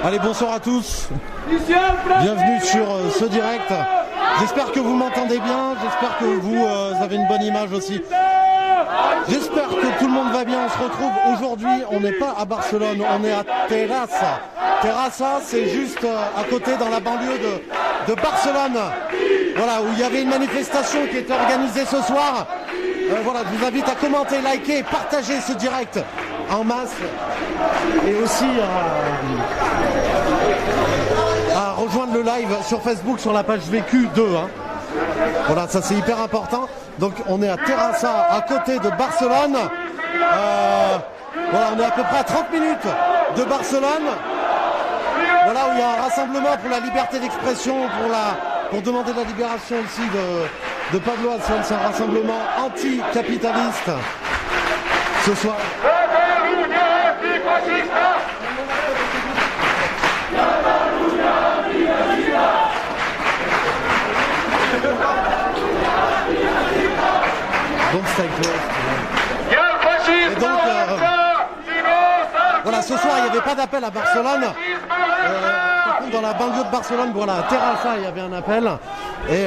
Allez, bonsoir à tous. Bienvenue sur ce direct. J'espère que vous m'entendez bien. J'espère que vous avez une bonne image aussi. J'espère que tout le monde va bien. On se retrouve aujourd'hui. On n'est pas à Barcelone, on est à Terrassa. Terrassa, c'est juste à côté dans la banlieue de Barcelone. Voilà, où il y avait une manifestation qui était organisée ce soir. Voilà, je vous invite à commenter, liker, partager ce direct en masse et aussi à rejoindre le live sur Facebook sur la page VQ2. Voilà, ça c'est hyper important. Donc on est à Terrassa, à côté de Barcelone. Voilà, on est à peu près à 30 minutes de Barcelone. Voilà, où il y a un rassemblement pour la liberté d'expression, pour demander la libération aussi de Pablo Hasél. C'est un rassemblement anticapitaliste ce soir. Donc et donc, voilà, ce soir il n'y avait pas d'appel à Barcelone. Par contre, dans la banlieue de Barcelone, voilà, à Terrassa, il y avait un appel. Et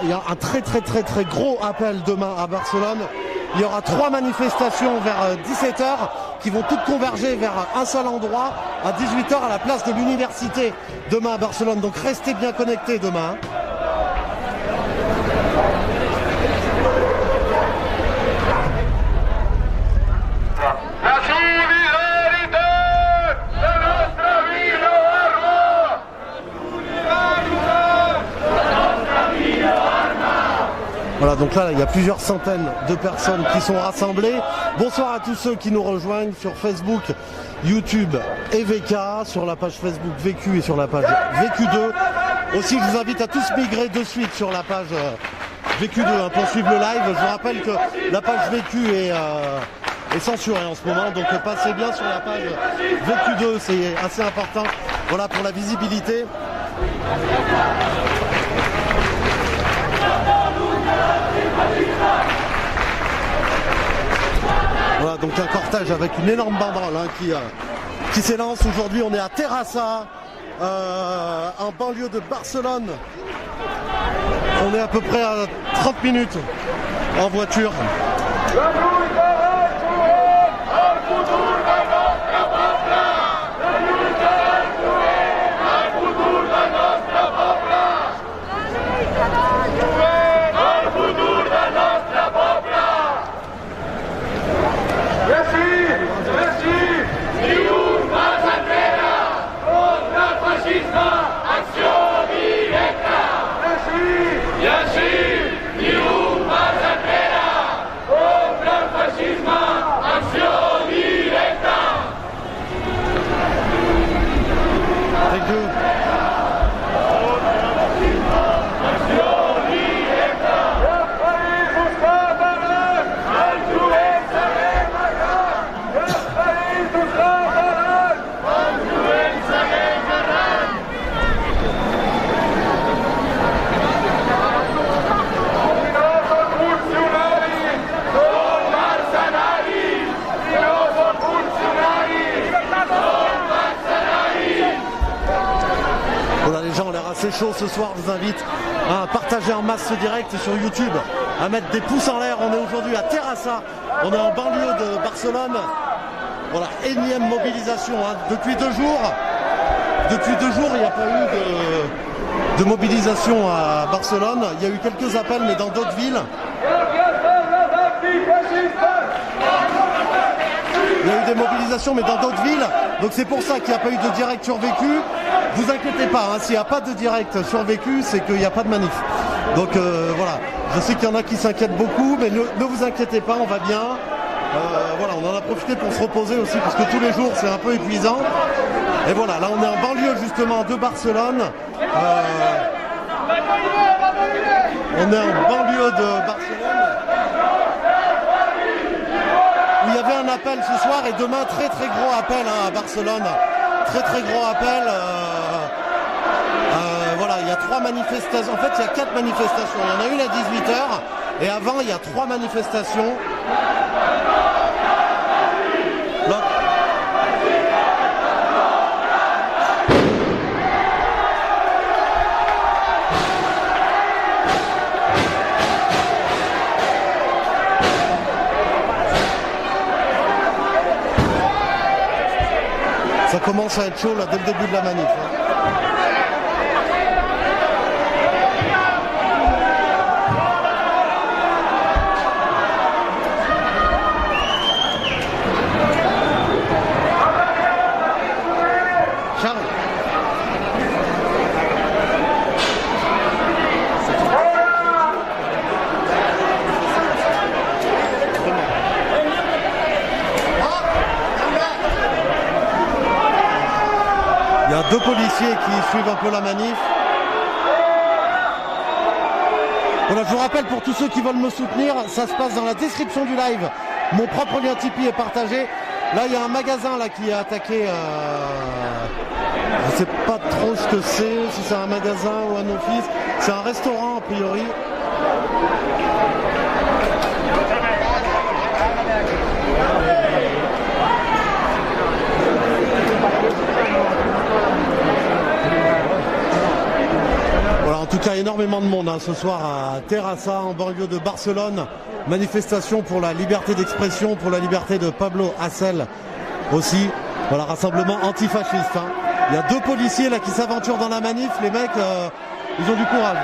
il y a un très gros appel demain à Barcelone. Il y aura 3 manifestations vers 17h qui vont toutes converger vers un seul endroit à 18h à la place de l'université demain à Barcelone. Donc restez bien connectés demain. Voilà, donc là, il y a plusieurs centaines de personnes qui sont rassemblées. Bonsoir à tous ceux qui nous rejoignent sur Facebook, YouTube et VK, sur la page Facebook VQ et sur la page VQ2. Aussi, je vous invite à tous migrer de suite sur la page VQ2 pour suivre le live. Je vous rappelle que la page VQ est censurée en ce moment, donc passez bien sur la page VQ2, c'est assez important, voilà, pour la visibilité. Voilà, donc un cortège avec une énorme banderole qui s'élance. Aujourd'hui, on est à Terrassa, en banlieue de Barcelone. On est à peu près à 30 minutes en voiture. Chaud ce soir, je vous invite à partager en masse ce direct sur YouTube, à mettre des pouces en l'air. On est aujourd'hui à Terrassa, on est en banlieue de Barcelone. Voilà, énième mobilisation depuis 2 jours. Depuis 2 jours, il n'y a pas eu de mobilisation à Barcelone. Il y a eu quelques appels, mais dans d'autres villes. Il y a eu des mobilisations, mais dans d'autres villes. Donc c'est pour ça qu'il n'y a pas eu de direct sur VQ. Vous inquiétez pas, s'il n'y a pas de direct sur VQ, c'est qu'il n'y a pas de manif. Donc voilà, je sais qu'il y en a qui s'inquiètent beaucoup, mais ne vous inquiétez pas, on va bien. Voilà, on en a profité pour se reposer aussi, parce que tous les jours c'est un peu épuisant. Et voilà, là on est en banlieue justement de Barcelone. On est en banlieue de Barcelone. Où il y avait un appel ce soir et demain très gros appel à Barcelone. Très gros appel. Voilà, il y a 3 manifestations. En fait, il y a 4 manifestations. Il y en a une à 18h et avant, il y a 3 manifestations. Donc, Ça commence à être chaud là dès le début de la manif. Charles. Il y a deux policiers qui suivent un peu la manif. Voilà, je vous rappelle pour tous ceux qui veulent me soutenir, ça se passe dans la description du live. Mon propre lien Tipeee est partagé. Là, il y a un magasin là qui est attaqué. Je ne sais pas trop ce que c'est, si c'est un magasin ou un office. C'est un restaurant a priori. Voilà, en tout cas, énormément de monde ce soir à Terrassa, en banlieue de Barcelone. Manifestation pour la liberté d'expression, pour la liberté de Pablo Hasél aussi. Voilà, rassemblement antifasciste. Il y a deux policiers là qui s'aventurent dans la manif. Les mecs, ils ont du courage.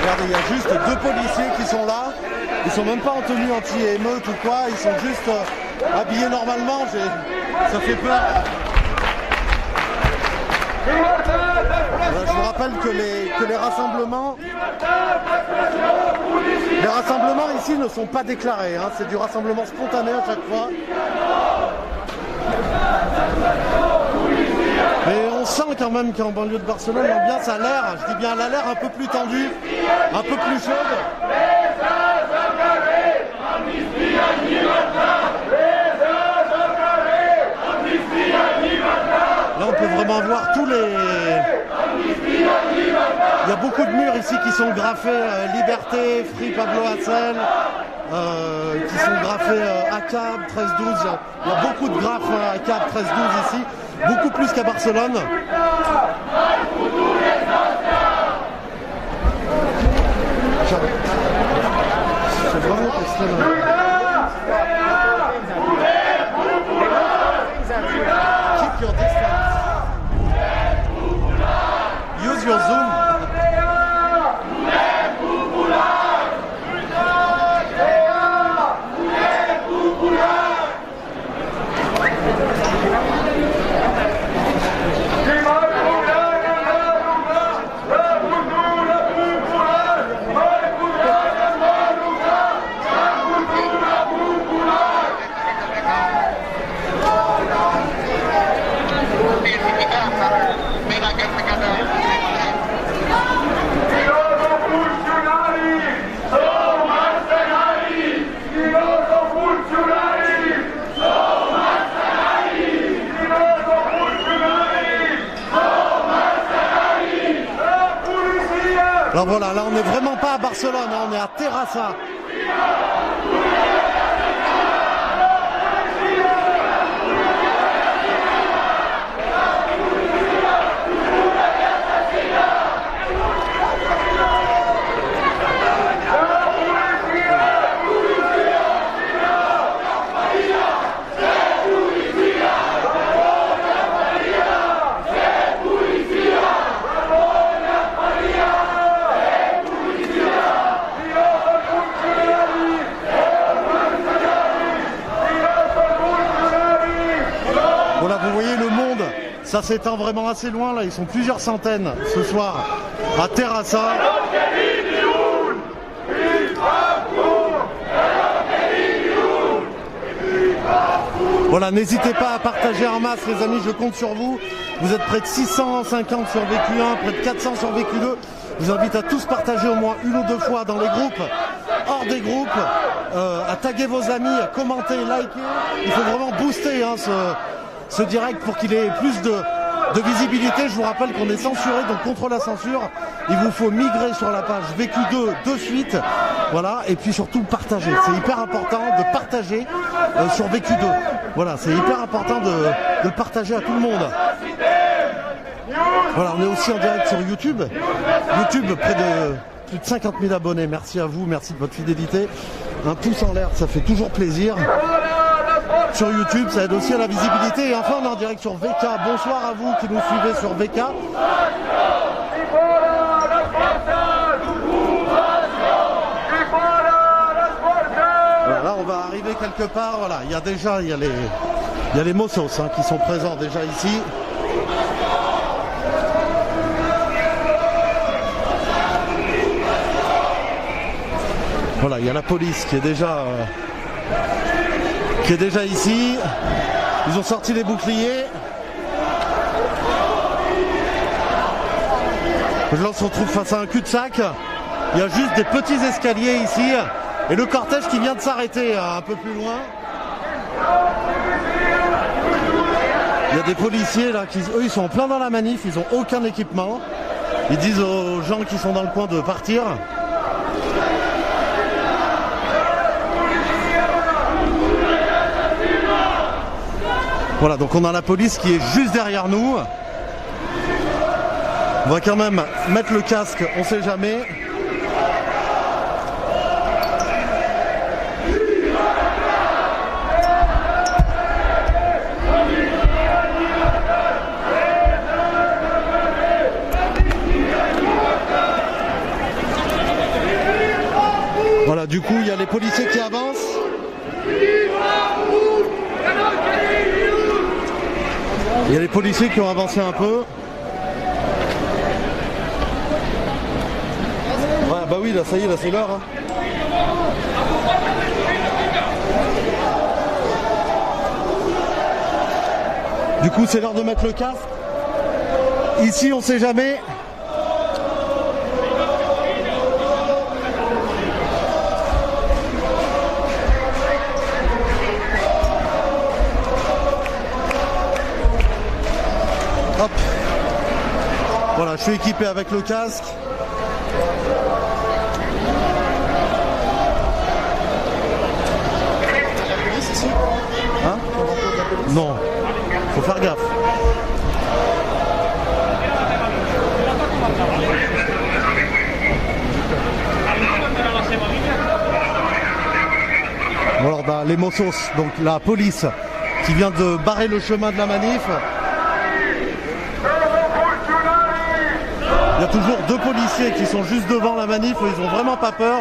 Regardez, il y a juste deux policiers qui sont là. Ils sont même pas en tenue anti-émeute ou quoi. Ils sont juste habillés normalement. Ça fait peur. Voilà, je vous rappelle que les rassemblements ici ne sont pas déclarés. C'est du rassemblement spontané à chaque fois. Mais on sent quand même qu'en banlieue de Barcelone, l'ambiance a l'air, je dis bien elle a l'air un peu plus tendue, un peu plus chaude. Là on peut vraiment voir tous les... Il y a beaucoup de murs ici qui sont graffés Liberté, Free Pablo Hasél, qui sont graffés ACAB 13-12. Il y a beaucoup de graphes ACAB 13-12 ici. Beaucoup plus qu'à Barcelone. C'est vraiment keep your distance. Use your Zoom. Alors voilà, là on n'est vraiment pas à Barcelone, on est à Terrassa. Voilà, vous voyez le monde, ça s'étend vraiment assez loin, là ils sont plusieurs centaines ce soir à Terrassa. Voilà, n'hésitez pas à partager en masse les amis, je compte sur vous. Vous êtes près de 650 sur VQ1, près de 400 sur VQ2. Je vous invite à tous partager au moins une ou deux fois dans les groupes, hors des groupes, à taguer vos amis, à commenter, liker. Il faut vraiment booster hein, ce direct pour qu'il ait plus de visibilité. Je vous rappelle qu'on est censuré, donc contre la censure, il vous faut migrer sur la page VQ2 de suite. Voilà, et puis surtout partager. C'est hyper important de partager sur VQ2. Voilà, c'est hyper important de le partager à tout le monde. Voilà, on est aussi en direct sur YouTube. YouTube, près de plus de 50 000 abonnés. Merci à vous, merci de votre fidélité. Un pouce en l'air, ça fait toujours plaisir. Sur YouTube, ça aide aussi à la visibilité. Et enfin, on est en direct sur VK. Bonsoir à vous qui nous suivez sur VK. Voilà, là, on va arriver quelque part. Voilà, il y a les Mossos hein, qui sont présents déjà ici. Voilà, il y a la police qui est déjà ici. Ils ont sorti les boucliers. Là, on se retrouve face à un cul-de-sac. Il y a juste des petits escaliers ici. Et le cortège qui vient de s'arrêter un peu plus loin. Il y a des policiers là qui, eux, ils sont en plein dans la manif. Ils n'ont aucun équipement. Ils disent aux gens qui sont dans le coin de partir. Voilà, donc on a la police qui est juste derrière nous. On va quand même mettre le casque, on sait jamais. Voilà, du coup, il y a les policiers qui avancent. Il y a les policiers qui ont avancé un peu. Ouais, bah oui, là, ça y est, là, c'est l'heure. Hein. Du coup, c'est l'heure de mettre le casque. Ici, on sait jamais. Hop. Voilà, je suis équipé avec le casque. Hein? Non, faut faire gaffe. Bon alors, bah, les Mossos, donc la police qui vient de barrer le chemin de la manif. Il y a toujours deux policiers qui sont juste devant la manif, ils ont vraiment pas peur.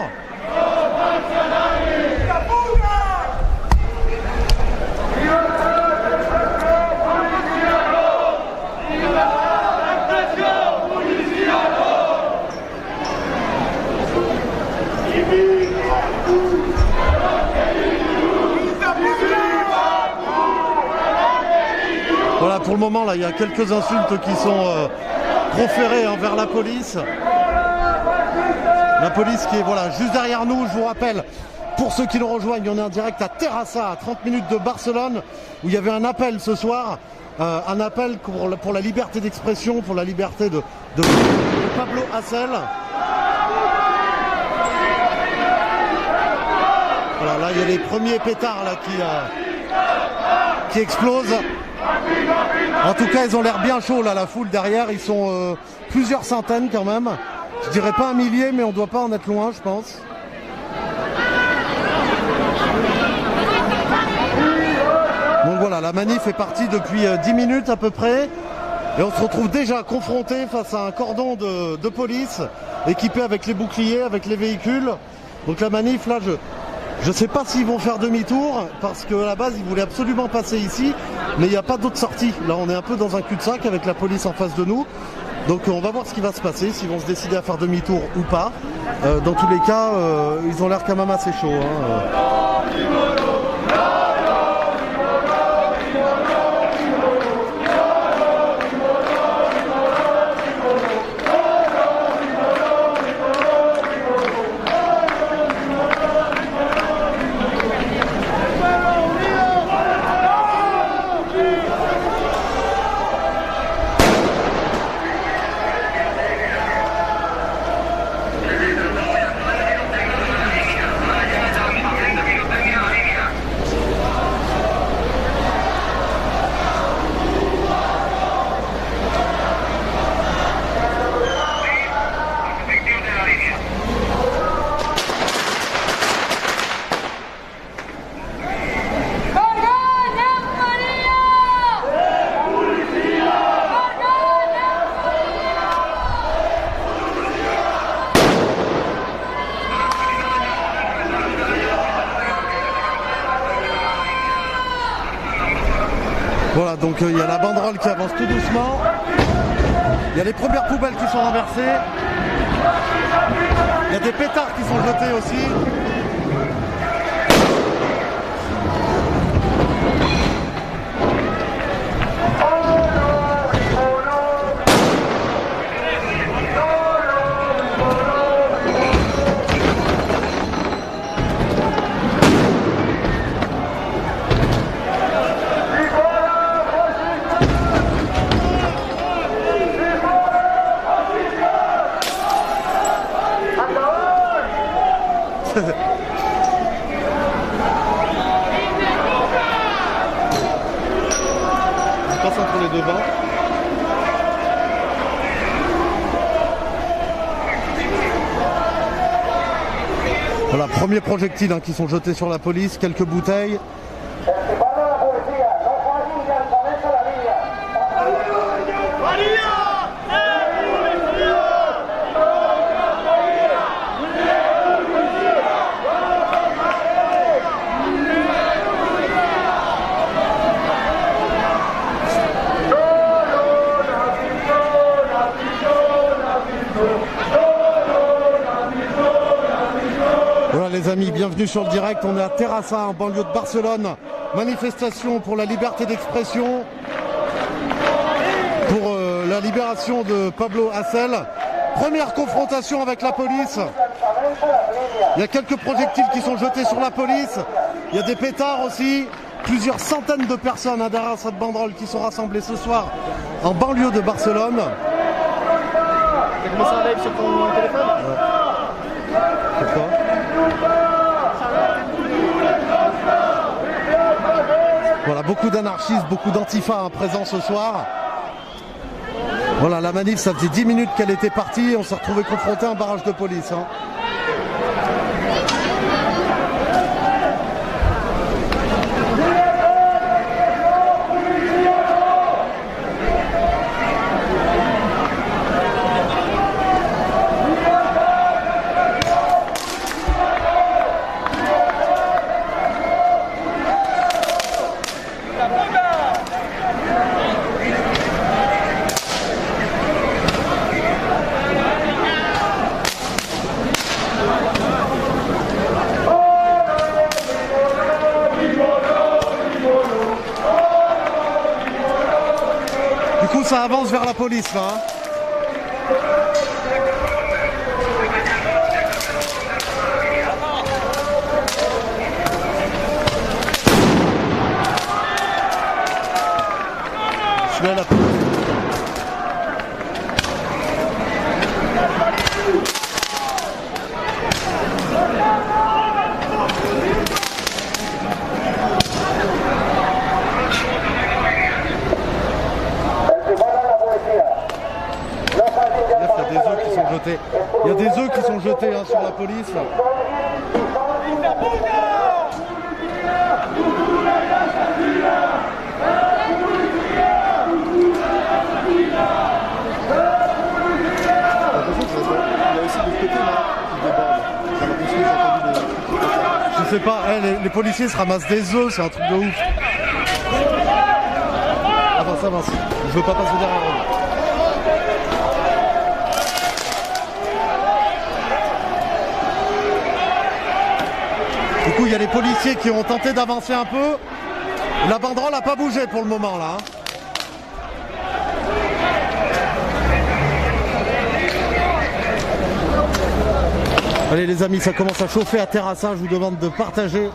Voilà, pour le moment, là, il y a quelques insultes qui sont proférées envers la police. La police qui est voilà, juste derrière nous, je vous rappelle, pour ceux qui nous rejoignent, on est en direct à Terrassa, à 30 minutes de Barcelone, où il y avait un appel ce soir, un appel pour la liberté d'expression, pour la liberté de Pablo Hasél. Voilà, là, il y a les premiers pétards là, qui explosent. En tout cas, ils ont l'air bien chauds là, la foule derrière. Ils sont plusieurs centaines quand même. Je dirais pas un millier, mais on doit pas en être loin, je pense. Donc voilà, la manif est partie depuis 10 minutes à peu près. Et on se retrouve déjà confronté face à un cordon de police équipé avec les boucliers, avec les véhicules. Donc la manif, là, je ne sais pas s'ils vont faire demi-tour, parce qu'à la base, ils voulaient absolument passer ici, mais il n'y a pas d'autre sortie. Là, on est un peu dans un cul-de-sac avec la police en face de nous. Donc on va voir ce qui va se passer, s'ils vont se décider à faire demi-tour ou pas. Dans tous les cas, ils ont l'air quand même assez chauds. Hein. Voilà, donc il y a la banderole qui avance tout doucement. Il y a les premières poubelles qui sont renversées. Il y a des pétards qui sont jetés aussi. Je passe entre les deux bancs. Voilà, premiers projectiles qui sont jetés sur la police, quelques bouteilles. Voilà les amis, bienvenue sur le direct, on est à Terrassa, en banlieue de Barcelone. Manifestation pour la liberté d'expression, pour la libération de Pablo Hasél. Première confrontation avec la police. Il y a quelques projectiles qui sont jetés sur la police. Il y a des pétards aussi. Plusieurs centaines de personnes derrière cette banderole qui sont rassemblées ce soir en banlieue de Barcelone. T'as commencé un live sur ton téléphone ? Pourquoi ? Voilà, beaucoup d'anarchistes, beaucoup d'antifa présents ce soir. Voilà, la manif, ça faisait 10 minutes qu'elle était partie et on s'est retrouvé confronté à un barrage de police. Du coup, ça avance vers la police là. Je vais à la police. Il y a des œufs qui sont jetés sur la police. Je sais pas, les policiers se ramassent des œufs, c'est un truc de ouf. Avance, je veux pas passer derrière eux. Du coup, il y a les policiers qui ont tenté d'avancer un peu. La banderole n'a pas bougé pour le moment là. Allez les amis, ça commence à chauffer à Terrassa. Je vous demande de partager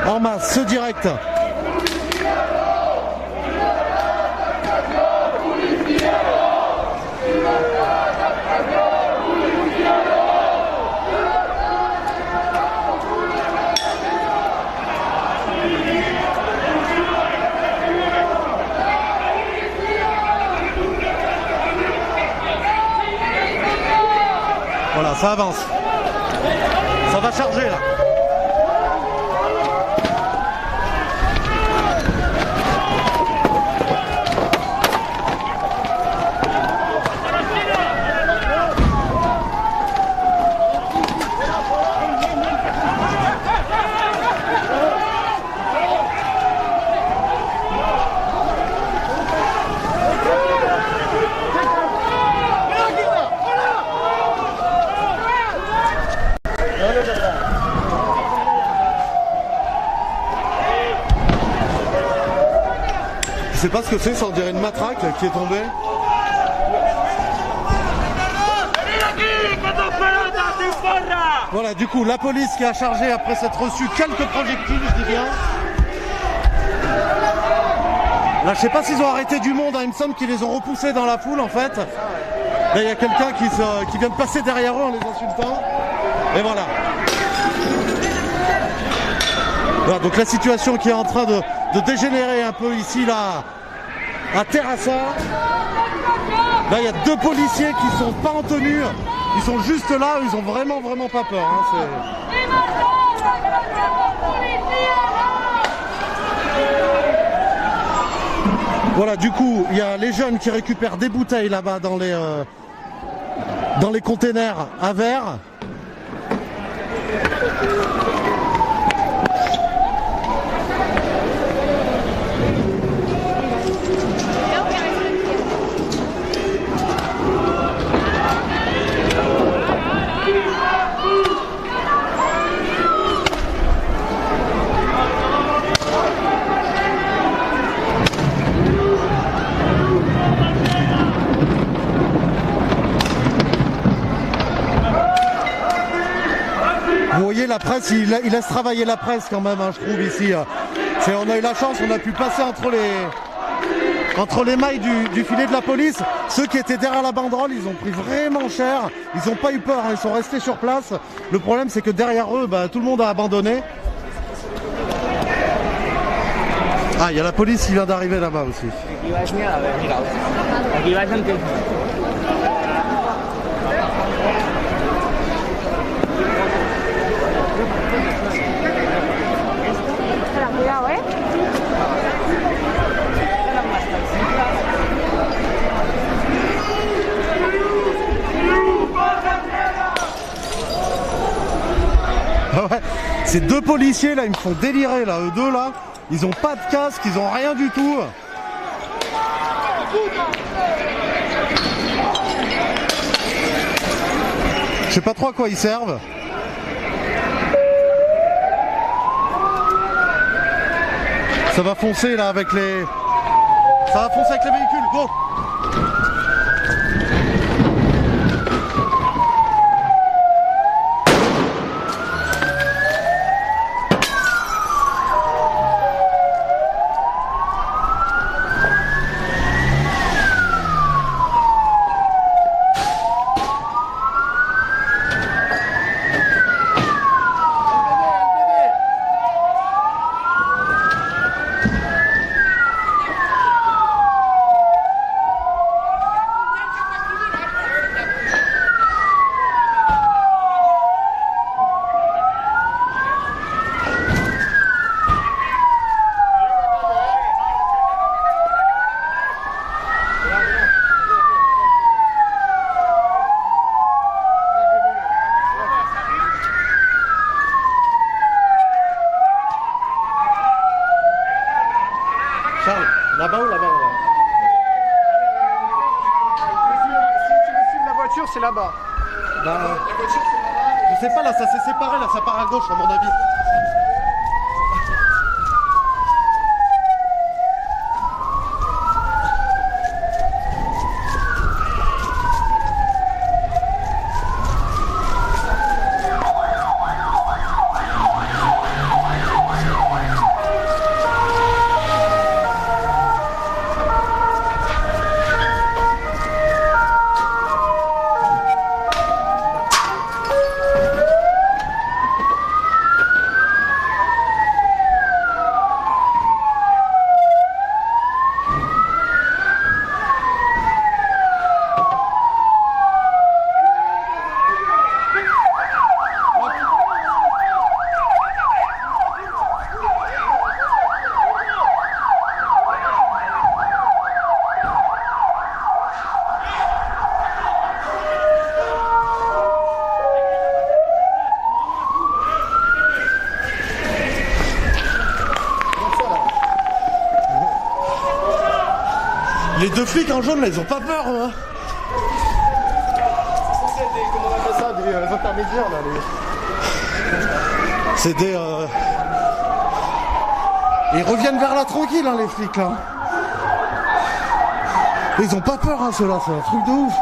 en masse ce direct. Voilà, ça avance. Ça va charger là. sais pas ce que c'est, ça on dirait une matraque qui est tombée. Voilà, du coup, la police qui a chargé après s'être reçu quelques projectiles, je dis bien. Là, je sais pas s'ils ont arrêté du monde, hein. Il me semble qu'ils les ont repoussés dans la foule en fait. Là, il y a quelqu'un qui vient de passer derrière eux en les insultant. Et voilà. Voilà, donc la situation qui est en train de dégénérer un peu ici, là, à Terrassa. Là, il y a deux policiers qui sont pas en tenue. Ils sont juste là, ils ont vraiment pas peur. Hein, voilà, du coup, il y a les jeunes qui récupèrent des bouteilles là-bas dans les containers à verre. Vous voyez, la presse, il laisse travailler la presse quand même, hein, je trouve ici. On a eu la chance, on a pu passer entre les mailles du filet de la police. Ceux qui étaient derrière la banderole, ils ont pris vraiment cher. Ils n'ont pas eu peur, hein, ils sont restés sur place. Le problème, c'est que derrière eux, tout le monde a abandonné. Ah, il y a la police qui vient d'arriver là-bas aussi. Ouais, ces deux policiers là, ils me font délirer là, eux deux là, ils ont pas de casque, ils ont rien du tout. Je sais pas trop à quoi ils servent. Ça va foncer là avec les... Ça va foncer avec les véhicules, go! Charles, là-bas ou là-bas? Si tu veux suivre la voiture, c'est là-bas. La voiture, c'est là-bas. Je sais pas, là, ça s'est séparé, là, ça part à gauche, à mon avis. Les deux flics en jaune là, ils ont pas peur hein. C'est censé être des, comment on appelle ça, des intermédiaires là. C'est des... Ils reviennent vers là tranquille hein, les flics là. Ils ont pas peur, hein, ceux-là, c'est un truc de ouf.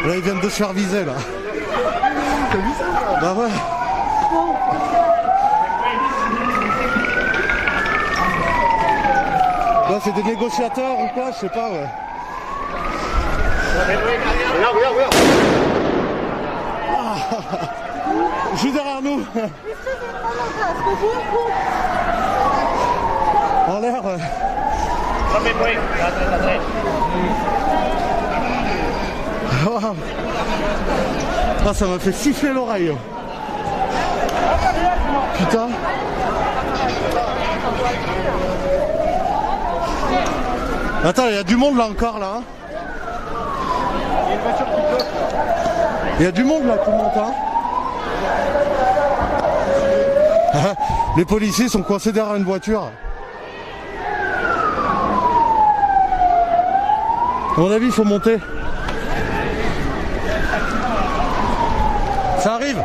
Là, ils viennent de se faire viser, là. T'as vu ça? Bah ouais. Là, c'est des négociateurs ou quoi? Je sais pas, ouais. Regarde. Juste derrière nous. En l'air. Wow. Ah, ça m'a fait siffler l'oreille. Putain. Attends, il y a du monde là encore là. Il y a une voiture qui bloque. Il y a du monde là qui monte, hein. Les policiers sont coincés derrière une voiture. À mon avis, il faut monter. Ça arrive.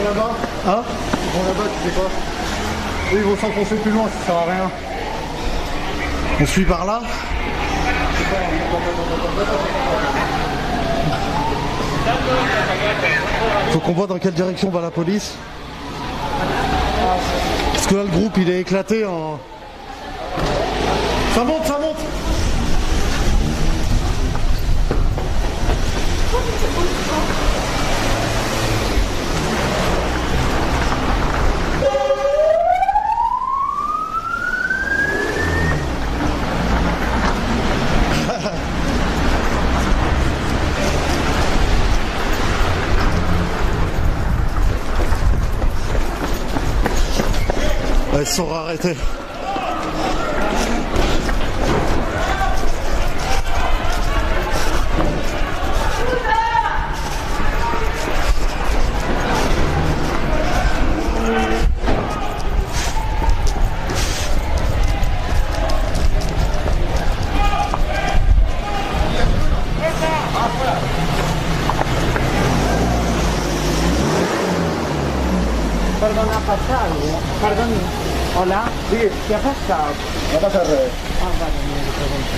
Là-bas. Hein? Ils vont là-bas, tu sais quoi? Eux, ils vont s'enfoncer plus loin, ça sert à rien. On suit par là. Faut qu'on voit dans quelle direction va la police. Parce que là, le groupe, il est éclaté en... Ça monte, ça monte. Ils se sont arrêtés. Perdón, ha pasado. Perdón. Hola. Sí, ¿Qué ha pasado? no pasa al revés. Ah, vale, me pregunto.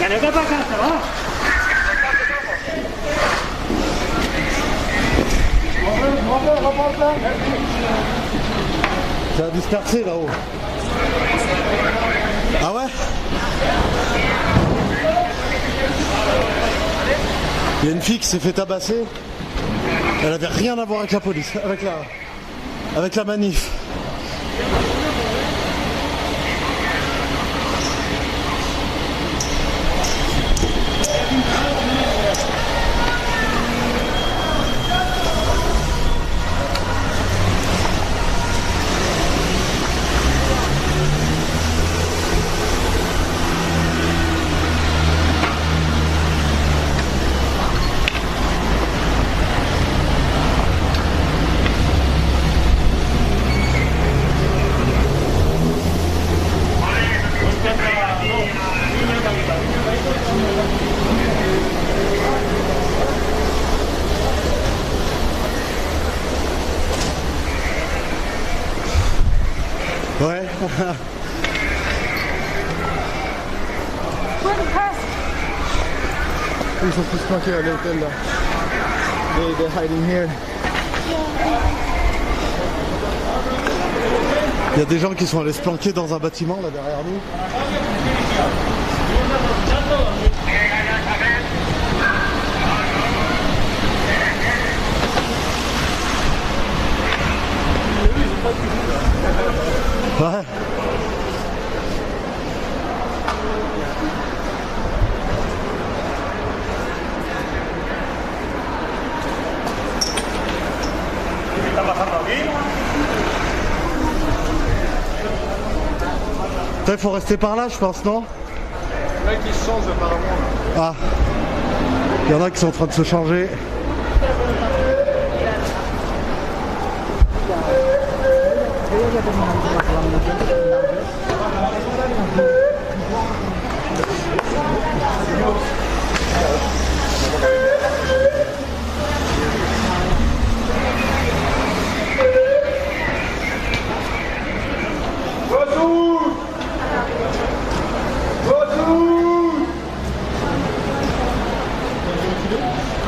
¿Ya no te pasa, va? Ça a dispersé là-haut. Ah ouais? Il y a une fille qui s'est fait tabasser. Elle avait rien à voir avec la police, avec la manif. Ouais. Ils sont tous planqués à l'hôtel là. They're hiding here. Il y a des gens qui sont allés se planquer dans un bâtiment là derrière nous. Ouais. Il faut rester par là, je pense, non? Il y en a qui se changent apparemment. Ah, il y en a qui sont en train de se changer.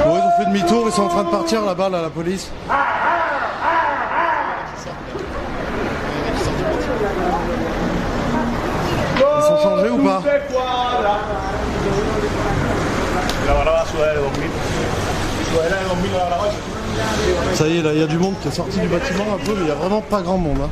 Bon, ils ont fait demi-tour, ils sont en train de partir là-bas, là, la police. Ils sont changés ou pas? Ça y est, là, il y a du monde qui est sorti du bâtiment un peu, mais il n'y a vraiment pas grand monde. Hein.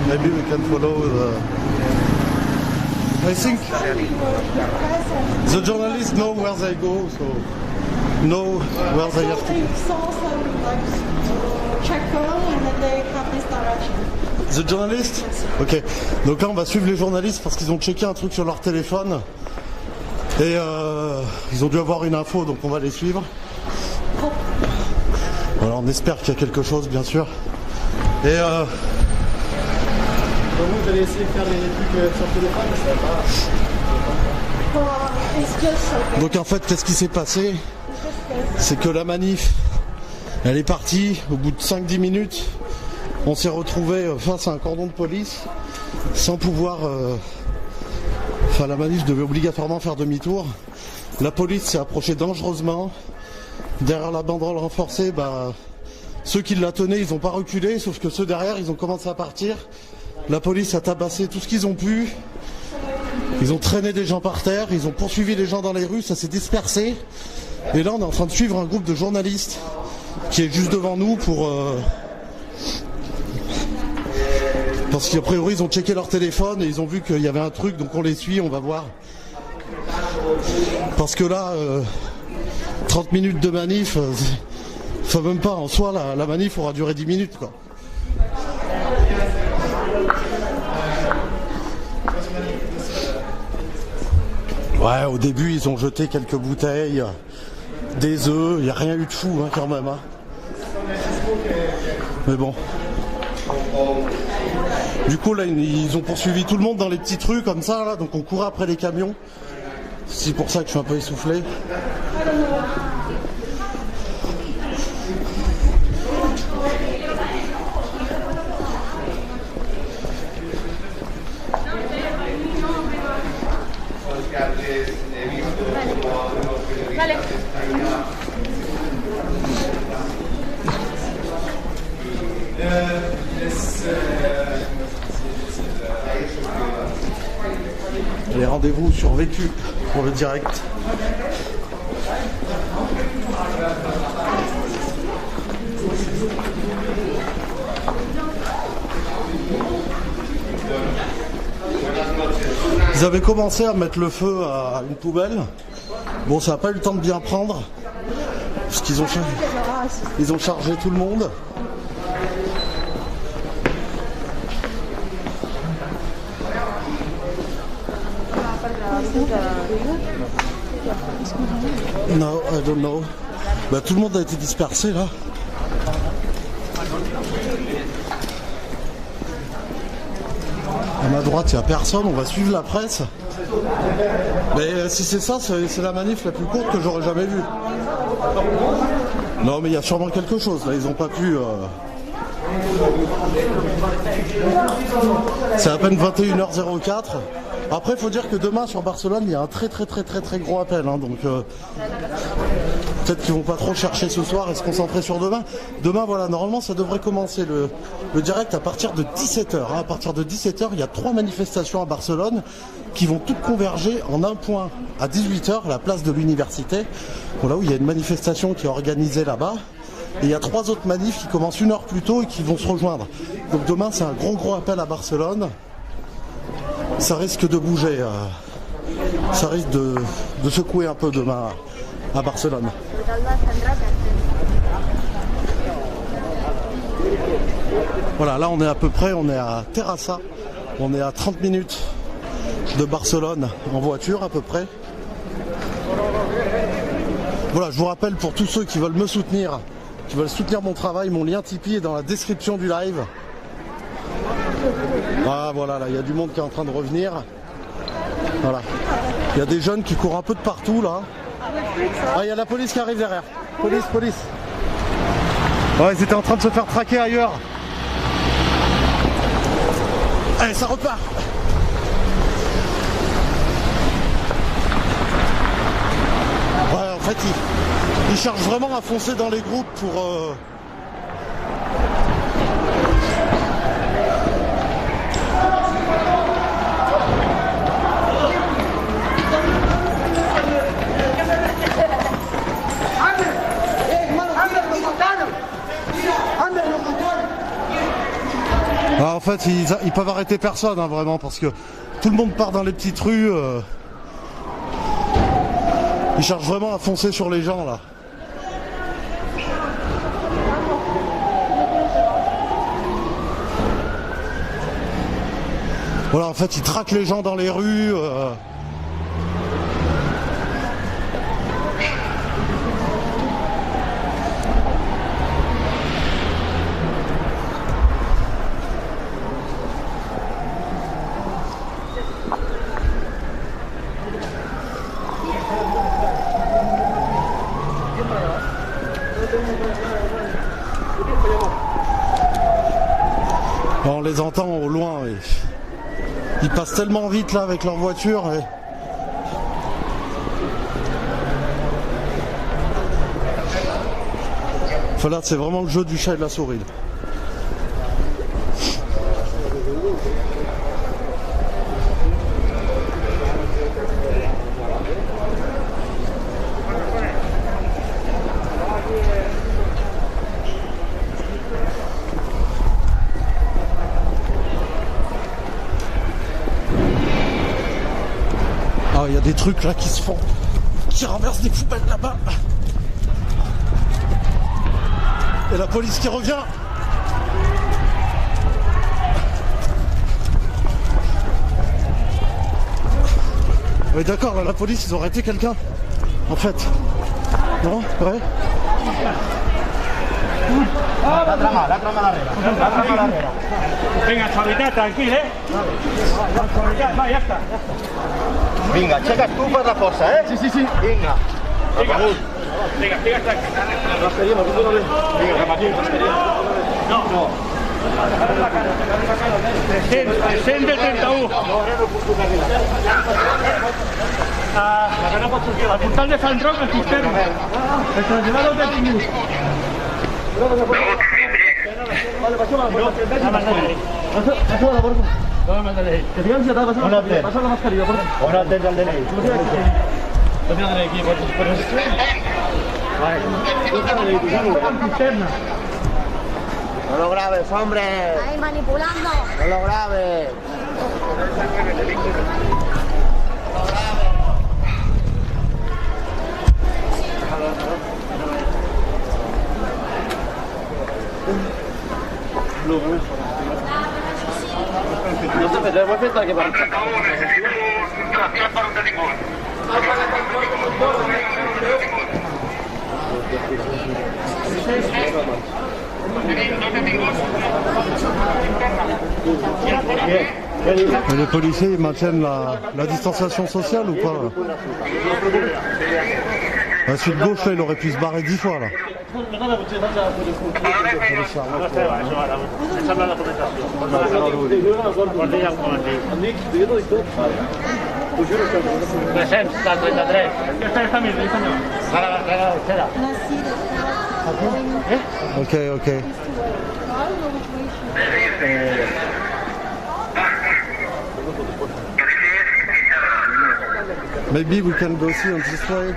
Maybe we can follow the... I think the journalists know where they go, so know where they have to go. saw some like checkpoint and then they have this direction. The journalist? Ok. Donc là on va suivre les journalistes parce qu'ils ont checké un truc sur leur téléphone. Et ils ont dû avoir une info, donc on va les suivre. Voilà, on espère qu'il y a quelque chose, bien sûr. Et Vous allez essayer de faire les trucs sur le téléphone, mais ça va pas. donc en fait, qu'est-ce qui s'est passé? C'est que la manif, elle est partie au bout de 5-10 minutes. On s'est retrouvé face à un cordon de police sans pouvoir... Enfin, la manif devait obligatoirement faire demi-tour. La police s'est approchée dangereusement. Derrière la banderole renforcée, ceux qui la tenaient, ils n'ont pas reculé, sauf que ceux derrière, ils ont commencé à partir. La police a tabassé tout ce qu'ils ont pu. Ils ont traîné des gens par terre, ils ont poursuivi les gens dans les rues, ça s'est dispersé. Et là, on est en train de suivre un groupe de journalistes qui est juste devant nous pour... Parce qu'a priori, ils ont checké leur téléphone et ils ont vu qu'il y avait un truc, donc on les suit, on va voir. Parce que là, 30 minutes de manif, ça même pas, en soi, la manif aura duré 10 minutes, quoi. Ouais, au début, ils ont jeté quelques bouteilles, des œufs, il n'y a rien eu de fou, hein, quand même. Hein. Mais bon. Du coup, là, ils ont poursuivi tout le monde dans les petites rues, comme ça, là, donc on courait après les camions. C'est pour ça que je suis un peu essoufflé. Les rendez-vous survécus pour le direct. Ils avaient commencé à mettre le feu à une poubelle. Bon, ça n'a pas eu le temps de bien prendre. Parce qu'ils ont chargé tout le monde. No, I don't know. Tout le monde a été dispersé là. À ma droite, il n'y a personne, on va suivre la presse. Mais si c'est ça, c'est la manif la plus courte que j'aurais jamais vue. Non, mais il y a sûrement quelque chose, là, ils n'ont pas pu... C'est à peine 21h04. Après, il faut dire que demain, sur Barcelone, il y a un très gros appel. Hein, donc, peut-être qu'ils vont pas trop chercher ce soir et se concentrer sur demain. Demain, voilà, normalement, ça devrait commencer le direct à partir de 17h. Hein. À partir de 17h, il y a 3 manifestations à Barcelone qui vont toutes converger en un point à 18h, la place de l'université. Voilà, où il y a une manifestation qui est organisée là-bas. Et il y a 3 autres manifs qui commencent 1 heure plus tôt et qui vont se rejoindre. Donc demain, c'est un gros appel à Barcelone. Ça risque de bouger. Ça risque de secouer un peu demain à Barcelone. Voilà, là on est à peu près, on est à Terrassa. On est à 30 minutes de Barcelone en voiture à peu près. Voilà, je vous rappelle pour tous ceux qui veulent me soutenir, qui veulent soutenir mon travail, mon lien Tipeee est dans la description du live. Ah voilà, là il y a du monde qui est en train de revenir. Voilà. Il y a des jeunes qui courent un peu de partout là. Ah, il y a la police qui arrive derrière. Police. Ouais, ils étaient en train de se faire traquer ailleurs. Allez, ça repart. Ouais, en fait, ils cherchent vraiment à foncer dans les groupes pour... Ah, en fait, ils peuvent arrêter personne, hein, vraiment, parce que tout le monde part dans les petites rues. Ils cherchent vraiment à foncer sur les gens, là. Voilà, en fait, ils traquent les gens dans les rues. On les entend au loin. Ils passent tellement vite là avec leur voiture. Enfin, là, c'est vraiment le jeu du chat et de la souris. Il y a des trucs là qui se font, qui renversent des poubelles là-bas. Et la police qui revient. Oui, d'accord, là, la police, ils ont arrêté quelqu'un. En fait. Non? Ouais. La trama la vera. Venga, suavidad, tranquilo, Suavidad, va, ya está. Vinga, aixeca't tu per la força, Sí. Vinga. Venga, hasta aquí. Mascarilla, Vinga, repetim. No. 331. Al portal de Sant Roc, el cisterna. El traslladado detenido. Vale, passeu la DNI. Que diguem si t'ha de passar la mascarilla. On el tens el DNI? Tens el DNI aquí, No lo grabes, hombre. Ahí manipulando. No lo grabes. No sé, però ho he fet perquè... Et les policiers ils maintiennent la distanciation sociale ou pas là? Celui de gauche là, il aurait pu se barrer 10 fois là. Ok, ok. Maybe we can go see on this way.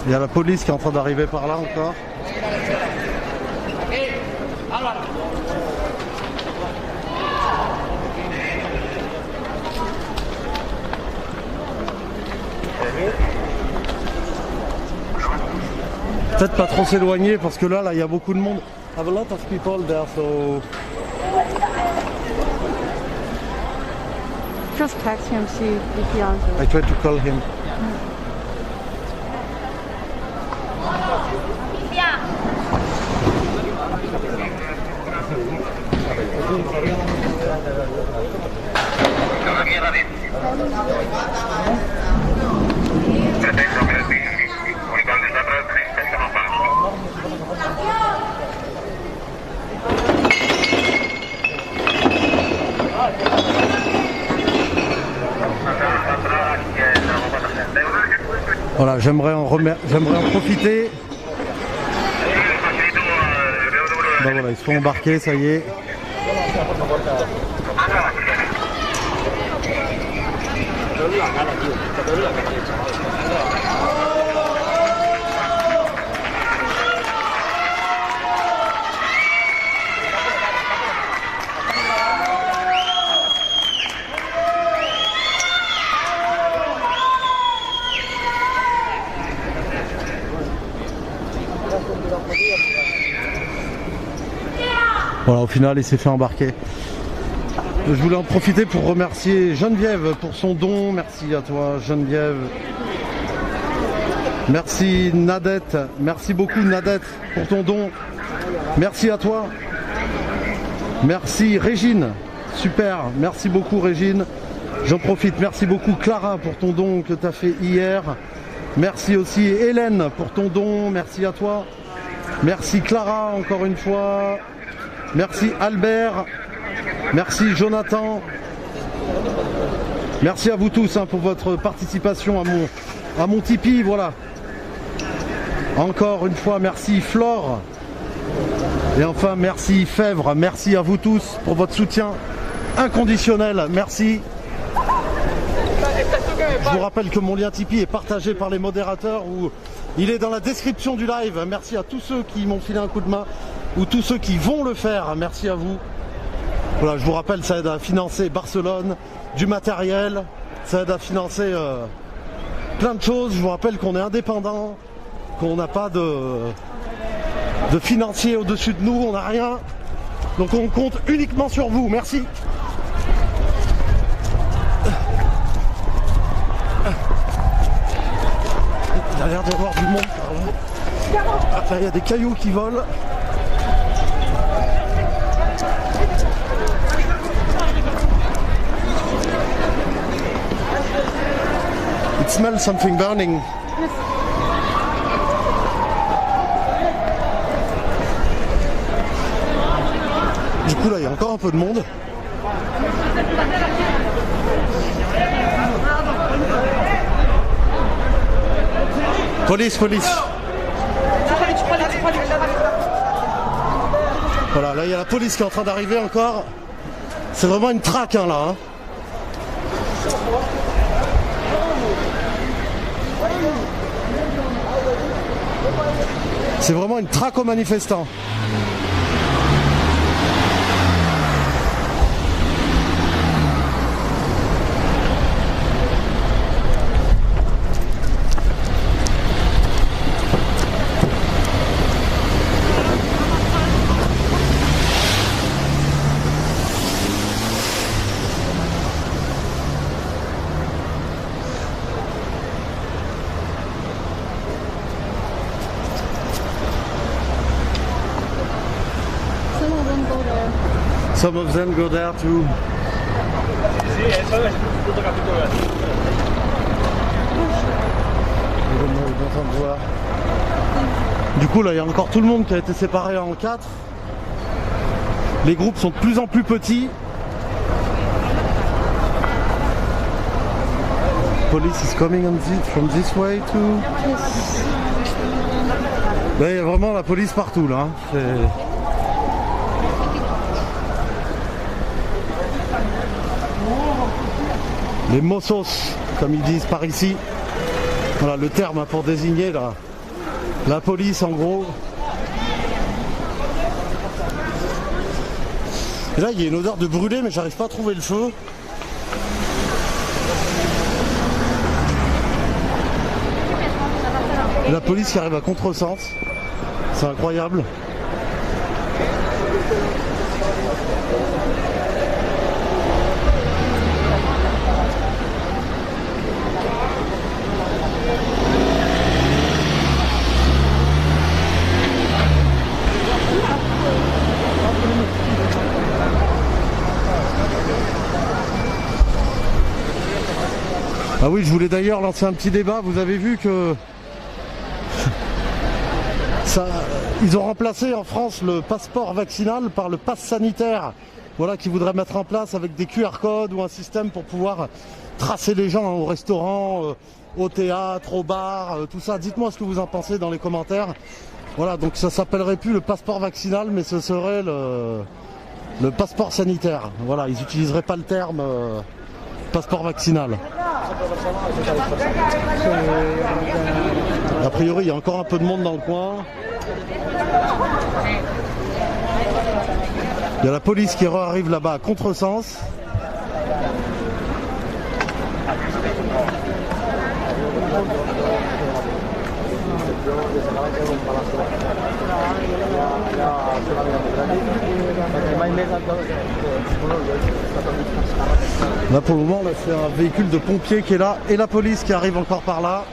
Il y a la police qui est en train d'arriver par là encore. Peut-être pas trop s'éloigner parce que là il y a beaucoup de monde. I have a lot of people there, so Just text him, see if he answers. I try to call him. Voilà, j'aimerais en profiter. Ben voilà, ils se font embarquer, ça y est. Voilà, au final, il s'est fait embarquer. Je voulais en profiter pour remercier Geneviève pour son don. Merci à toi, Geneviève. Merci Nadette. Merci beaucoup Nadette pour ton don. Merci à toi. Merci Régine. Super. Merci beaucoup Régine. J'en profite. Merci beaucoup Clara pour ton don que tu as fait hier. Merci aussi Hélène pour ton don. Merci à toi. Merci Clara encore une fois. Merci Albert, merci Jonathan, merci à vous tous pour votre participation à mon Tipeee, voilà. Encore une fois, merci Flore. Et enfin, merci Fèvre, merci à vous tous pour votre soutien inconditionnel, merci. Je vous rappelle que mon lien Tipeee est partagé par les modérateurs, ou il est dans la description du live. Merci à tous ceux qui m'ont filé un coup de main, ou tous ceux qui vont le faire, merci à vous. Voilà, je vous rappelle, ça aide à financer Barcelone, du matériel, ça aide à financer plein de choses. Je vous rappelle qu'on est indépendant, qu'on n'a pas de financier au-dessus de nous, on n'a rien. Donc on compte uniquement sur vous, merci. Il a l'air d'y avoir du monde par là. Ah, là, il y a des cailloux qui volent. It smells something burning. Du coup là il y a encore un peu de monde. Police. Voilà, là il y a la police qui est en train d'arriver encore. C'est vraiment une traque hein, là. Hein. C'est vraiment une traque aux manifestants. Some of them go there too. Sí, eso es punto capítulo. Du coup là il y a encore tout le monde qui a été séparé en 4. Les groupes sont de plus en plus petits. Police is coming from this way too. Là, il y a vraiment la police partout là. Les mossos, comme ils disent par ici. Voilà le terme pour désigner la police en gros. Et là il y a une odeur de brûlé mais j'arrive pas à trouver le feu. Et la police qui arrive à contresens. C'est incroyable. Ah oui, je voulais d'ailleurs lancer un petit débat. Vous avez vu que ils ont remplacé en France le passeport vaccinal par le pass sanitaire. Voilà, qui voudraient mettre en place avec des QR codes ou un système pour pouvoir tracer les gens au restaurant, au théâtre, au bar, tout ça. Dites-moi ce que vous en pensez dans les commentaires. Voilà, donc ça s'appellerait plus le passeport vaccinal, mais ce serait le passeport sanitaire. Voilà, ils n'utiliseraient pas le terme passeport vaccinal. A priori, il y a encore un peu de monde dans le coin. Il y a la police qui arrive là-bas à contresens. Là pour le moment, là c'est un véhicule de pompiers qui est là et la police qui arrive encore par là.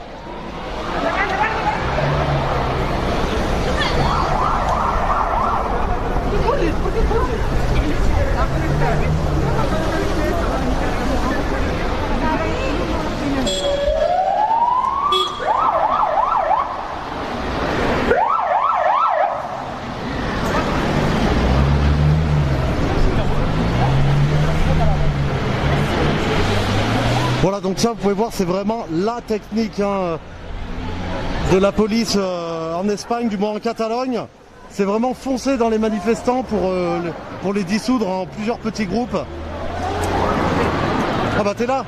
Voilà, donc ça vous pouvez voir, c'est vraiment la technique de la police en Espagne, du moins en Catalogne. C'est vraiment foncer dans les manifestants pour les dissoudre en plusieurs petits groupes. Ah bah t'es là.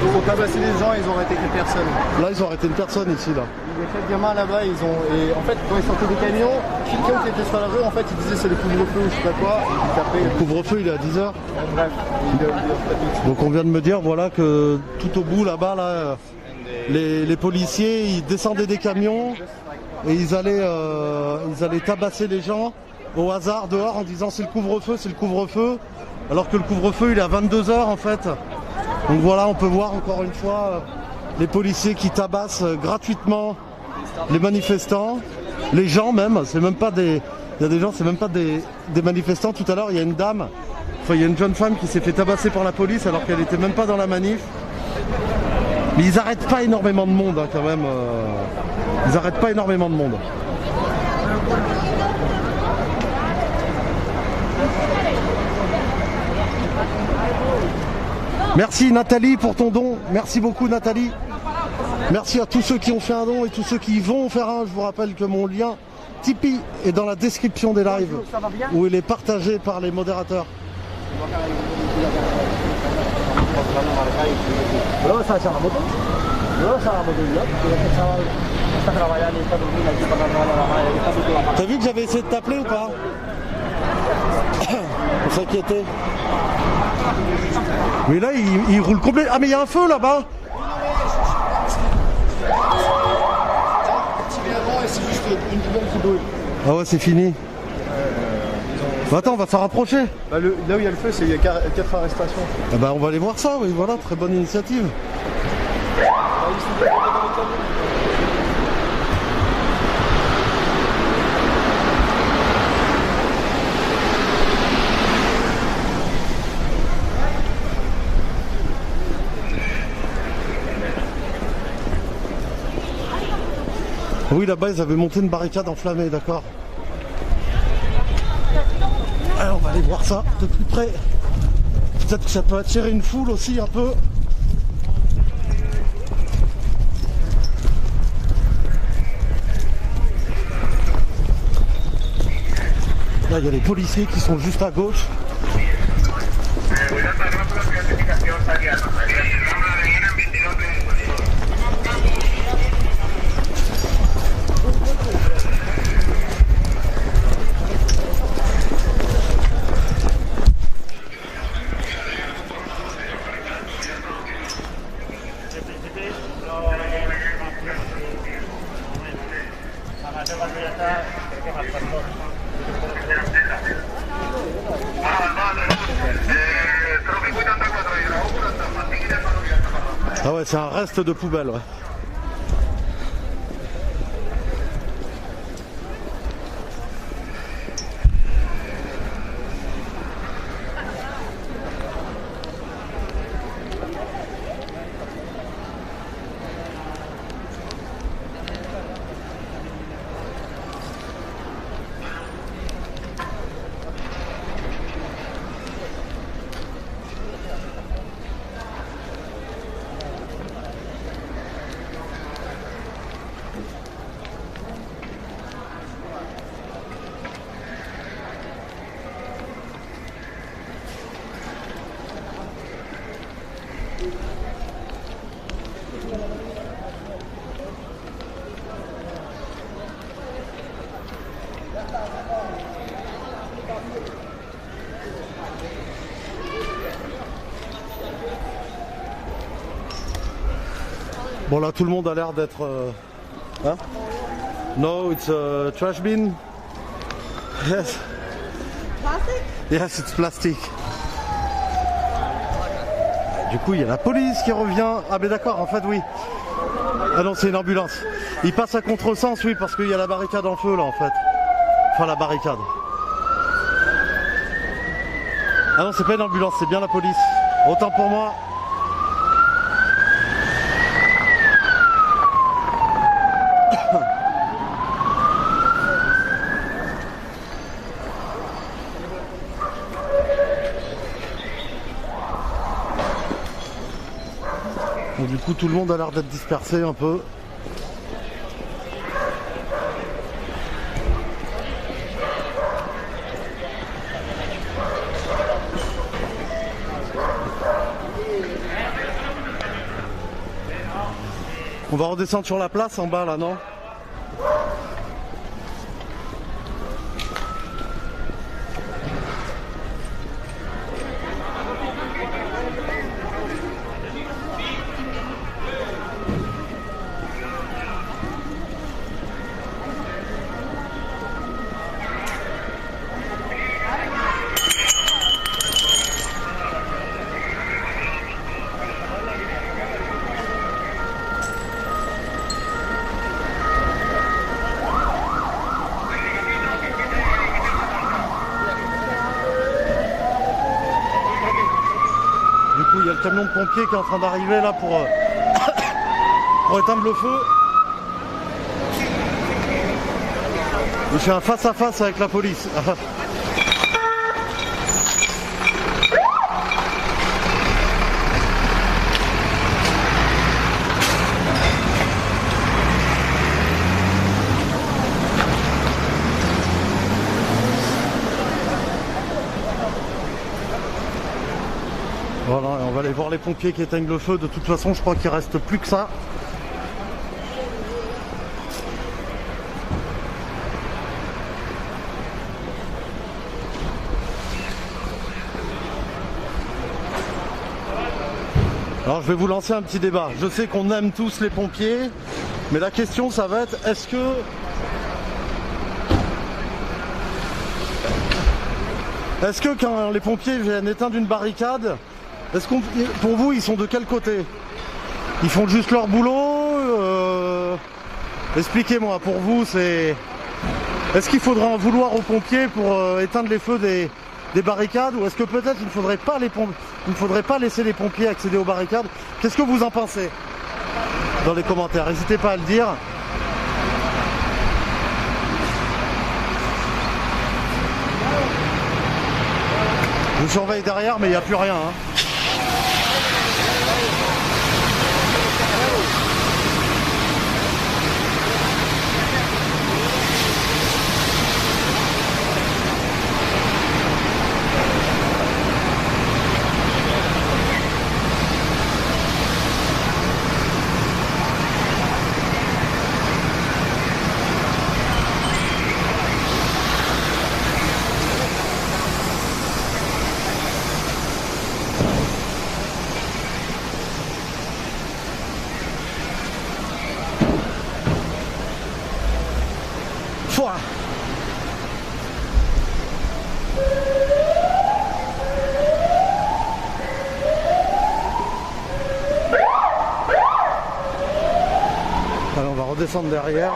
Ils ont tabassé les gens, ils ont arrêté que personne. Là ils ont arrêté une personne ici là. Il y a 4 gamins là-bas, et en fait quand ils sortaient des camions, quelqu'un qui était sur la rue, en fait ils disaient c'est le couvre-feu ou je sais pas quoi, et ils tapaient. Le couvre-feu il est à 10h. Bref, donc on vient de me dire voilà que tout au bout là-bas là, les policiers ils descendaient des camions et ils allaient tabasser les gens au hasard dehors en disant c'est le couvre-feu, alors que le couvre-feu il est à 22h en fait. Donc voilà, on peut voir encore une fois les policiers qui tabassent gratuitement les manifestants, les gens même, c'est même pas des... Il y a des gens, c'est même pas des manifestants. Tout à l'heure, il y a une dame, enfin il y a une jeune femme qui s'est fait tabasser par la police alors qu'elle était même pas dans la manif. Mais ils arrêtent pas énormément de monde hein, quand même. Ils arrêtent pas énormément de monde. Merci Nathalie pour ton don. Merci beaucoup Nathalie. Merci à tous ceux qui ont fait un don et tous ceux qui vont faire un. Je vous rappelle que mon lien Tipeee est dans la description des lives où il est partagé par les modérateurs. T'as vu que j'avais essayé de t'appeler ou pas? On s'inquiétait. Mais là il roule complètement. Ah mais il y a un feu là-bas. c'est juste une poubelle qui brûle. Ah ouais c'est fini. Bah attends, on va s'en rapprocher. Bah là où il y a le feu, il y a 4 arrestations. Ah bah on va aller voir ça, oui voilà, très bonne initiative. Oui, là-bas, ils avaient monté une barricade enflammée, d'accord. Alors, on va aller voir ça de plus près. Peut-être que ça peut attirer une foule aussi un peu. Là, il y a les policiers qui sont juste à gauche. Ah ouais, c'est un reste de poubelle, ouais. Bon là tout le monde a l'air d'être... Hein? No, it's a trash bin. Yes. Plastic? Yes, it's plastic. Du coup il y a la police qui revient. Ah mais d'accord, en fait oui. Ah non, c'est une ambulance. Il passe à contresens, oui, parce qu'il y a la barricade en feu là en fait. Enfin la barricade. Ah non, c'est pas une ambulance, c'est bien la police. Autant pour moi. Donc, du coup tout le monde a l'air d'être dispersé un peu. On va redescendre sur la place en bas là, non ? Il y a le camion de pompiers qui est en train d'arriver là pour éteindre le feu. Il fait un face à face avec la police. Voilà, on va aller voir les pompiers qui éteignent le feu. De toute façon, je crois qu'il reste plus que ça. Alors, je vais vous lancer un petit débat. Je sais qu'on aime tous les pompiers, mais la question, ça va être, est-ce que quand les pompiers viennent éteindre une barricade, pour vous, ils sont de quel côté? Ils font juste leur boulot Expliquez-moi, pour vous, est-ce qu'il faudra en vouloir aux pompiers pour éteindre les feux des barricades, ou est-ce que peut-être il ne faudrait pas laisser les pompiers accéder aux barricades? Qu'est-ce que vous en pensez? Dans les commentaires, n'hésitez pas à le dire. Je surveille derrière, mais il n'y a plus rien. Hein. Pouah. Allez, on va redescendre derrière.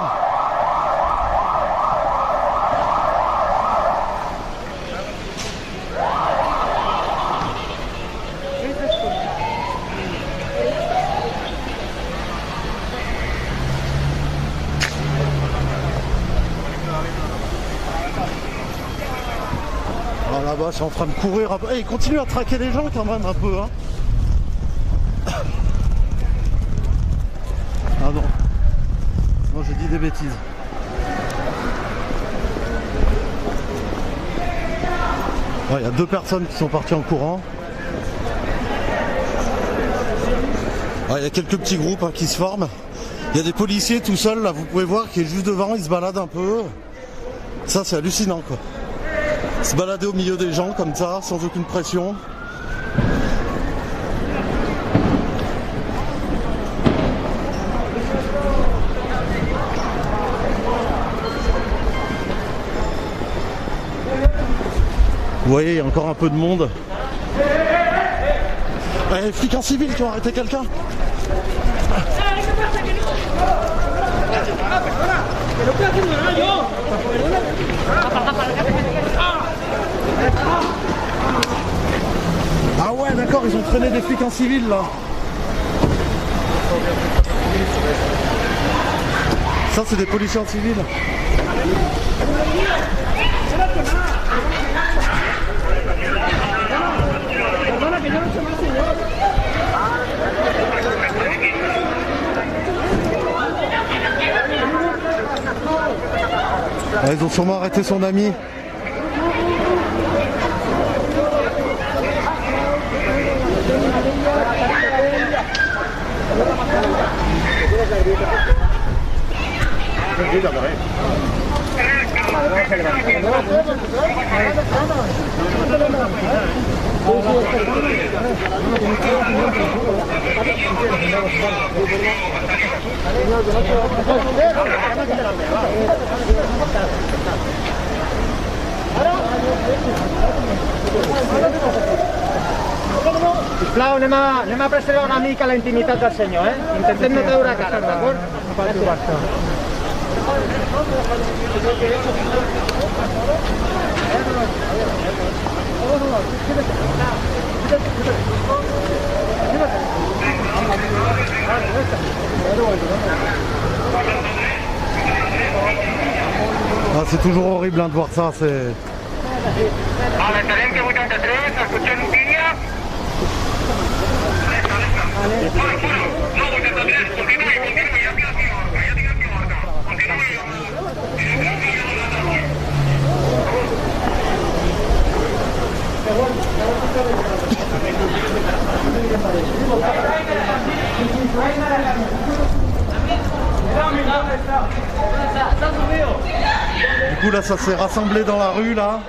Ah, là-bas, c'est en train de courir un peu. Hey, il continue à traquer les gens quand même un peu. Hein. Ah non. Non, j'ai dit des bêtises. Il y a 2 personnes qui sont parties en courant. Il y a quelques petits groupes qui se forment. Il y a des policiers tout seuls, là, vous pouvez voir, qui est juste devant, ils se baladent un peu. Ça, c'est hallucinant, quoi. Se balader au milieu des gens comme ça, sans aucune pression. Vous voyez, il y a encore un peu de monde. Les flics en civil qui ont arrêté quelqu'un. Ah ouais, d'accord, ils ont traîné des flics en civil là. Ça, c'est des policiers en civil. Ils ont sûrement arrêté son ami. Sisplau, anem a preservar una mica la intimitat del senyor, eh? Intentem no treure cara, d'acord? Ah, c'est toujours horrible de voir ça, c'est... Du coup là ça s'est rassemblé dans la rue là.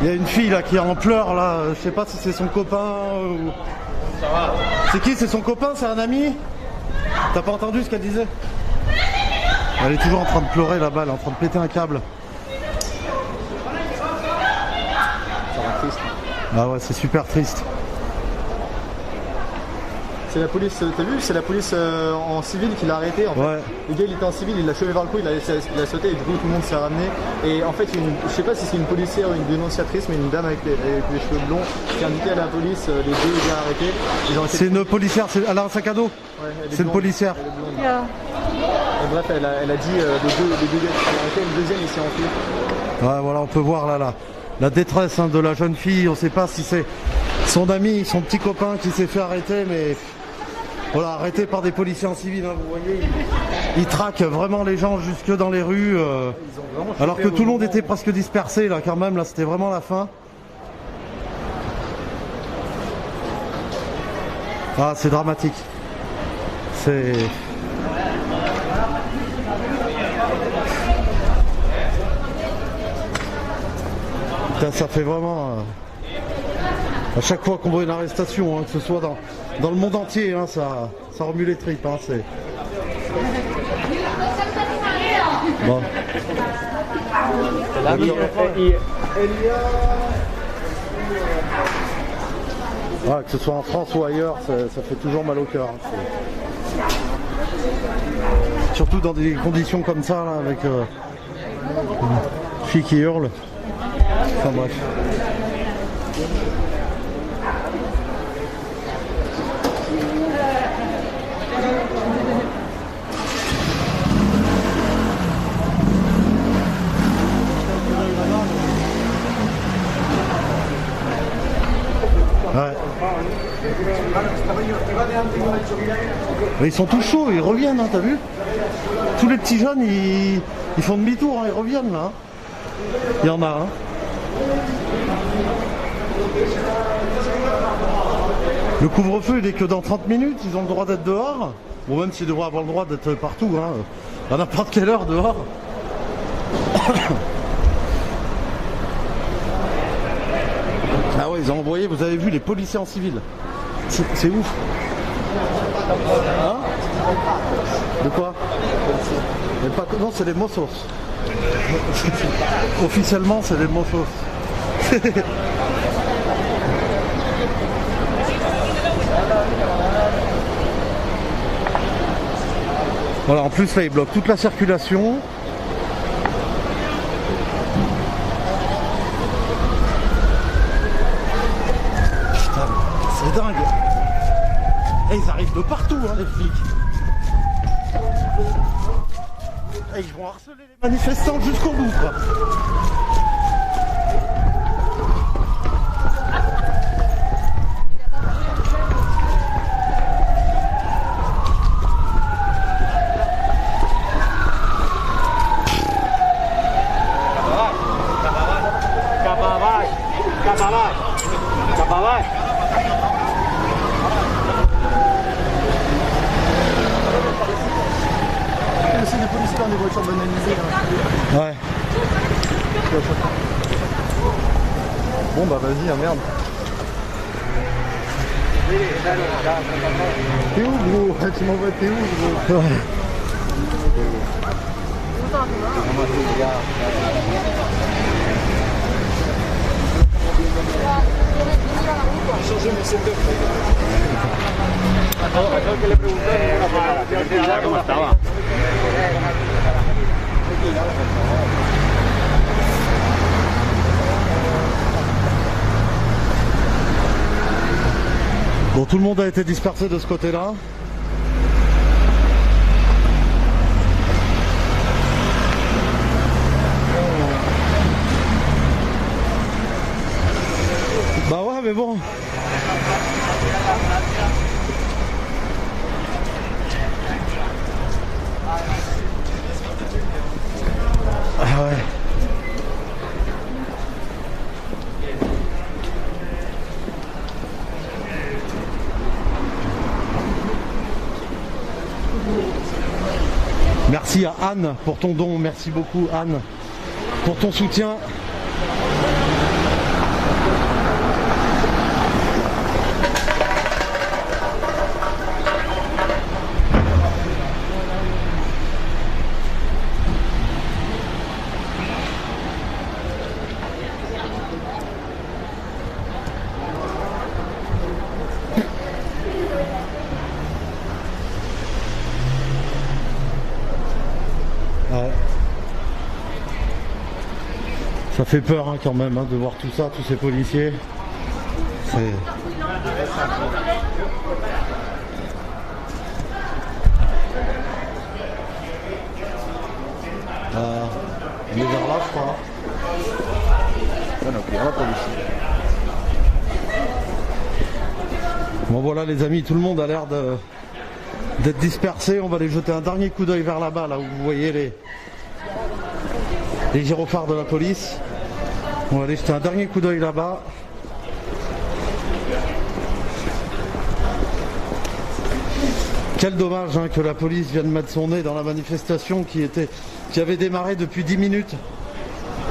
Il y a une fille là qui est en pleurs là, je sais pas si c'est son copain ou... C'est qui? C'est son copain? C'est un ami? T'as pas entendu ce qu'elle disait? Elle est toujours en train de pleurer là-bas, elle est en train de péter un câble. Ah ouais, c'est super triste. C'est la police, t'as vu, c'est la police en civil qui l'a arrêté. En fait. Ouais. Le gars il était en civil, il l'a chauvé vers le cou, il a sauté et du coup tout le monde s'est ramené. Et en fait, je sais pas si c'est une policière ou une dénonciatrice, mais une dame avec les cheveux blonds qui a indiqué à la police les deux gars arrêtés. C'est une policière, elle a un sac à dos. Ouais, c'est une policière. Et bref, elle a dit les deux gars qui sont arrêtés, le deuxième il s'est enfui. Ouais, voilà, on peut voir là la détresse de la jeune fille. On sait pas si c'est son ami, son petit copain qui s'est fait arrêter, mais voilà, arrêté par des policiers en civil. Hein, vous voyez, ils traquent vraiment les gens jusque dans les rues, alors que tout le monde était presque dispersé là, quand même. Là, c'était vraiment la fin. Ah, c'est dramatique. C'est... Ça fait vraiment... à chaque fois qu'on voit une arrestation, hein, que ce soit dans le monde entier, hein, ça remue les tripes. Hein, c'est... Bon. Que ce soit en France ou ailleurs, ça fait toujours mal au cœur. Hein, surtout dans des conditions comme ça, là, avec une fille qui hurle. Enfin bref. Ouais. Mais ils sont tous chauds, ils reviennent, hein, t'as vu? Tous les petits jeunes, ils font demi-tour, hein, ils reviennent là. Il y en a un. Hein. Le couvre-feu, il est que dans 30 minutes, ils ont le droit d'être dehors. Bon, même s'ils devraient avoir le droit d'être partout, hein, à n'importe quelle heure dehors. Ah ouais, ils ont envoyé, vous avez vu, les policiers en civil. C'est ouf. Hein? De quoi? Non, c'est les Mossos. Officiellement, c'est les Mossos. Voilà, en plus là, ils bloquent toute la circulation. Putain, c'est dingue. Et ils arrivent de partout, hein, les flics. Et ils vont harceler les manifestants jusqu'au bout, quoi. C'est des policiers dans des voitures banalisées. Là. Ouais. Bon bah vas-y, hein, merde. T'es où gros? Tu m'envoies t'es où gros? Ouais. Changer mon setup. Acabo que le pregunté cómo estaba. Bon, tout le monde a été dispersé de ce côté-là. Bah ouais, mais bon. Ah ouais. Merci à Anne pour ton don, merci beaucoup Anne pour ton soutien. Ouais. Ça fait peur hein, quand même hein, de voir tout ça, tous ces policiers. C'est... On est vers là, je crois. Bon voilà les amis, tout le monde a l'air d'être dispersé. On va aller jeter un dernier coup d'œil vers là-bas, là où vous voyez les gyrophares de la police. On va aller jeter un dernier coup d'œil là-bas. Quel dommage hein, que la police vienne mettre son nez dans la manifestation qui avait démarré depuis 10 minutes.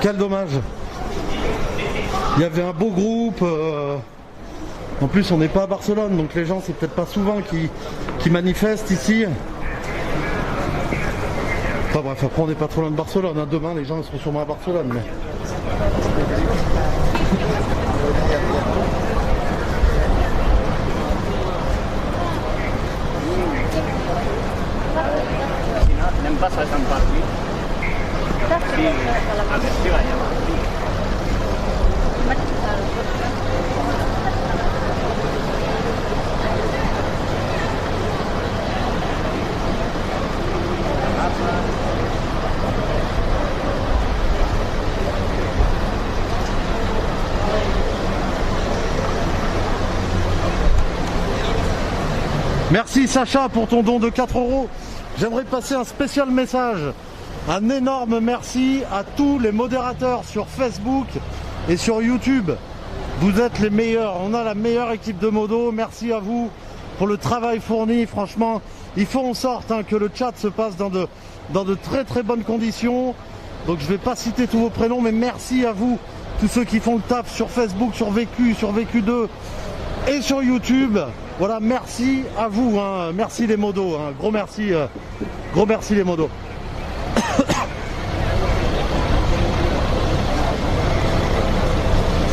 Quel dommage. Il y avait un beau groupe. En plus, on n'est pas à Barcelone, donc les gens, c'est peut-être pas souvent qui manifestent ici. Enfin bref, après on n'est pas trop loin de Barcelone. Hein. Demain, les gens seront sûrement à Barcelone. Mais... Pas a Sant Martí. Sí, a Mesquita ya. Merci Sacha pour ton don de 4 €. J'aimerais passer un spécial message, un énorme merci à tous les modérateurs sur Facebook et sur YouTube. Vous êtes les meilleurs, on a la meilleure équipe de modos, merci à vous pour le travail fourni. Franchement, il faut en sorte hein, que le chat se passe dans de très très bonnes conditions. Donc je ne vais pas citer tous vos prénoms, mais merci à vous, tous ceux qui font le taf sur Facebook, sur VQ, sur VQ2 et sur YouTube. Voilà, merci à vous, hein. Merci les modos, hein. Gros merci les modos.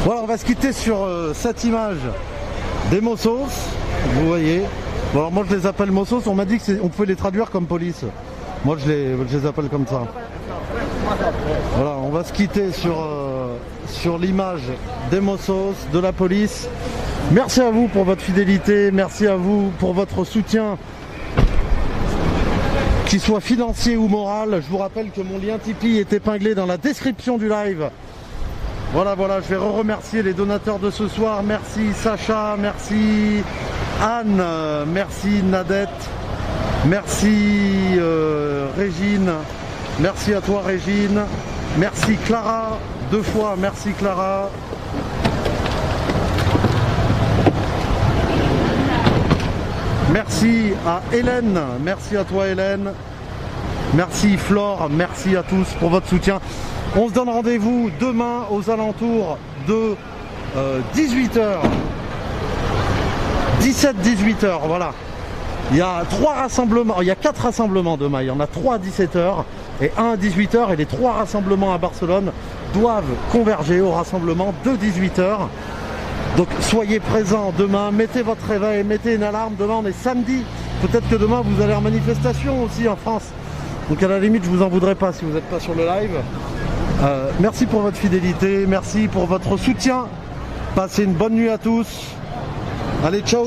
Voilà, on va se quitter sur cette image des Mossos, vous voyez. Bon, alors moi je les appelle Mossos, on m'a dit qu'on pouvait les traduire comme police. Moi je les appelle comme ça. Voilà, on va se quitter sur l'image des Mossos, de la police. Merci à vous pour votre fidélité, merci à vous pour votre soutien, qu'il soit financier ou moral. Je vous rappelle que mon lien Tipeee est épinglé dans la description du live. Voilà, je vais remercier les donateurs de ce soir. Merci Sacha, merci Anne, merci Nadette, merci Régine, merci à toi Régine, merci Clara, 2 fois, merci Clara. Merci à Hélène, merci à toi Hélène, merci Flore, merci à tous pour votre soutien. On se donne rendez-vous demain aux alentours de 18h, 17-18h, voilà. Il y a 3 rassemblements, il y a 4 rassemblements demain, il y en a 3 à 17h et 1 à 18h et les 3 rassemblements à Barcelone doivent converger au rassemblement de 18h. Donc soyez présents demain, mettez votre réveil, mettez une alarme. Demain on est samedi, peut-être que demain vous allez en manifestation aussi en France. Donc à la limite je vous en voudrais pas si vous n'êtes pas sur le live. Merci pour votre fidélité, merci pour votre soutien. Passez une bonne nuit à tous. Allez, ciao.